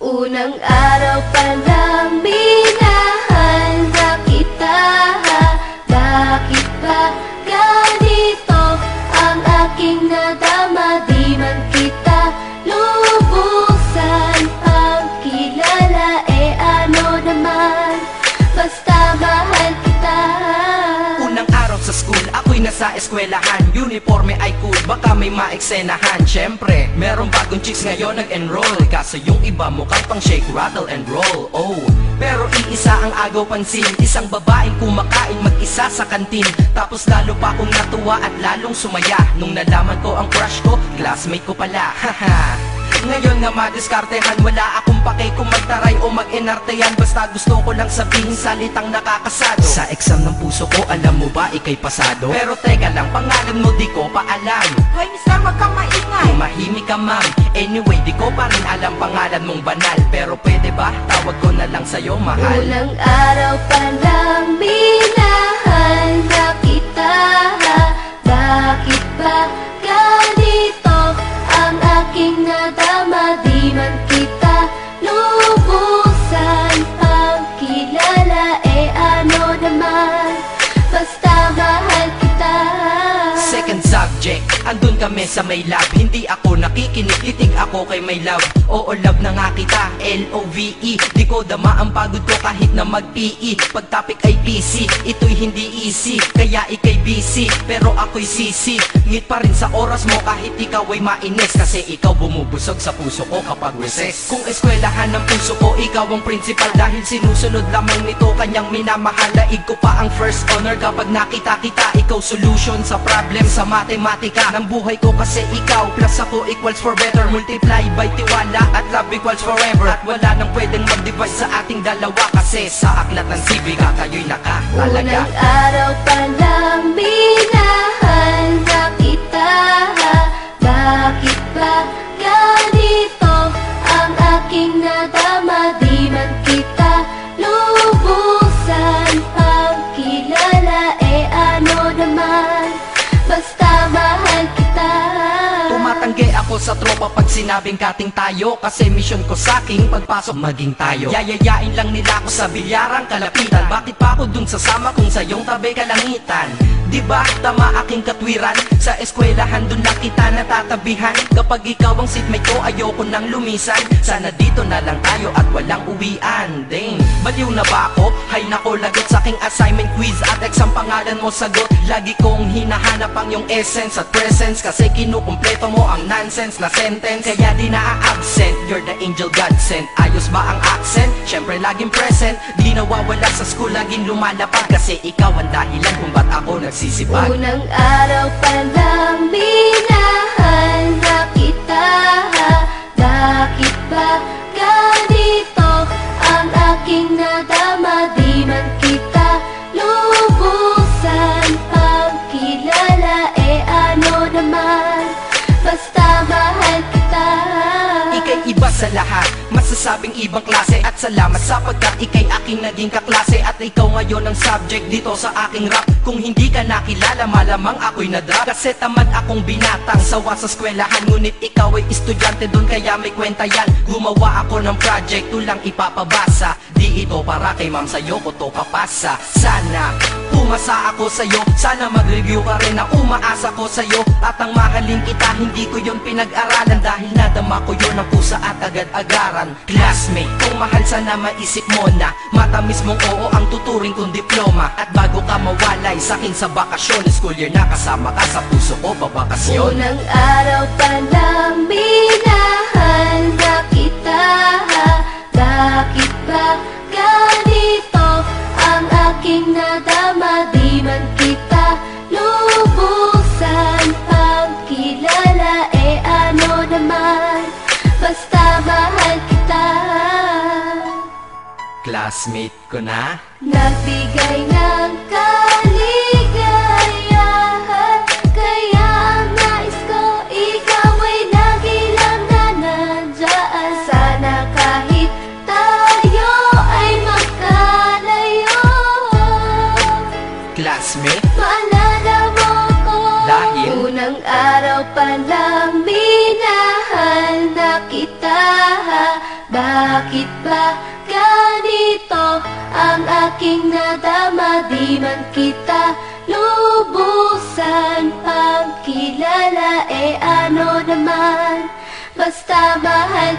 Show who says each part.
Speaker 1: Unang araw pa lang minahal na kita. Bakit ba ganito ang aking nadama? Di man kita lubusan ang kilala. Ano naman, basta mahal kita.
Speaker 2: Unang araw sa school, ako'y nasa eskwelahan. Uniforme ay cool, baka may maeksenahan. Siyempre, merong bagong chicks ngayon nag-enroll. Kaso yung iba mukhang pang shake, rattle and roll. Oh, pero iisa ang agaw pansin. Isang babaeng kumakain mag-isa sa kantin. Tapos lalo pa akong natuwa at lalong sumaya nung nalaman ko ang crush ko, classmate ko pala. Haha. Ngayon nga madiskartehan, wala akong pake kung magtaray o mag-enartehan. Basta gusto ko lang sabihin salitang nakakasado. Sa exam ng puso ko, alam mo ba ikay pasado? Pero teka lang, pangalan mo di ko pa alam.
Speaker 3: Hoy mister, wag kang maingay.
Speaker 2: Tumahimik ka ma'am. Anyway, di ko pa rin alam pangalan mong banal. Pero pwede ba, tawag ko na lang sa'yo mahal.
Speaker 1: Unang araw pa lang minahal na kita. Bakit ba ganito ang aking nadama? Di man kita lubusan ang kilala. Ano naman, basta mahal kita.
Speaker 2: Second subject, andun kami sa may lab. Hindi ako nakikinig, titig ako kay my love. Oo, love na nga kita, L-O-V-E. Di ko dama ang pagod ko kahit na mag-PE. Pag topic ay PC, ito'y hindi easy. Kaya ikay busy, pero ako'y sisi. Ngit pa rin sa oras mo kahit ikaw ay mainis. Kasi ikaw bumubusog sa puso ko kapag recess. Kung eskwelahan ng puso ko, ikaw ang principal. Dahil sinusunod lamang nito kanyang minamahal. Daig ko pa ang first honor kapag nakita kita. Ikaw solution sa problem sa matematika ng buhay ko. Kasi ikaw plus ako equals for better. Multiply by tiwala at love equals forever. At wala nang pwedeng mag-divide sa ating dalawa. Kasi sa aklat ng sibiga tayo'y nakahalaga.
Speaker 1: Unang araw pa lang minahal na kita. Bakit ba ganito ang aking nadama? Di man kita lubusan ang kilala. Ano naman, basta mahal kita.
Speaker 2: Tumatanggi ako sa tropa pag sinabing kating tayo. Kasi mission ko sa'king pagpasok maging tayo. Yayayain lang nila ako sa bilyarang kalapitan. Bakit pa ako dun sasama kung sa iyong tabi kalangitan? Diba tama aking katwiran? Sa eskwelahan dun lang kita natatabihan. Kapag ikaw ang seatmate ko, ayoko nang lumisan. Sana dito na lang tayo at walang uwian. Dang, baliw na ba ako? Hay nako, lagot sa aking assignment, quiz at exam, pangalan mo sagot. Lagi kong hinahanap ang yung essence at presence. Kasi kinukumpleto mo ang nonsense na sentence. Kaya di na-absent, you're the angel God sent. Ayos ba ang accent? Syempre laging present. Di nawawala sa school, laging lumalapag. Kasi ikaw ang dahilan kung ba't ako nagsisipag.
Speaker 1: Unang araw pa lang minahal na kita. Bakit ba ganito ang aking nadama? Di man kita lubusan ang kilala. Ano naman, basta mahal kita.
Speaker 2: Ika'y iba sa lahat, masasabing ibang klase. At salamat sapagkat ika'y aking naging kaklase. At ikaw ngayon ang subject dito sa aking rap. Kung hindi ka nakilala, malamang ako'y na-drop. Kasi tamad akong binatang sawa sa eskwelahan. Ngunit ikaw ay estudyante dun, kaya may kwenta yan. Gumawa ako ng project, tulang ipapabasa. Di ito para kay ma'am, sa'yo ko to papasa. Sana pumasa ako sa'yo, sana mag-review ka rin na umaasa ko sa'yo. At ang mahalin kita, hindi ko yun pinag-aralan. Dahil nadama ko yun ang pusa at agad-agaran. Classmate, kung mahal sana maisip mo na matamis mong oo ang tuturing kong diploma. At bago ka mawalay sa'kin sa bakasyon, school year na kasama ka sa puso ko babakasyon.
Speaker 1: Unang araw pa lang minahal na kita. Bakit ba ganito ang aking nadama? Di man kita lubusan ang kilala. Ano naman, basta mahal kita.
Speaker 2: Classmate ko na,
Speaker 1: nagbigay ng kaligayahan. Kaya ang nais ko, ikaw ay lagi lang na nandyan. Sana kahit tayo ay magkalayo,
Speaker 2: classmate,
Speaker 1: maalala mo ko.
Speaker 2: Dahil
Speaker 1: unang araw pa lang minahal na kita. Bakit ba ganito ang aking nadama? Di man kita lubusan pang kilala, ano naman, basta mahal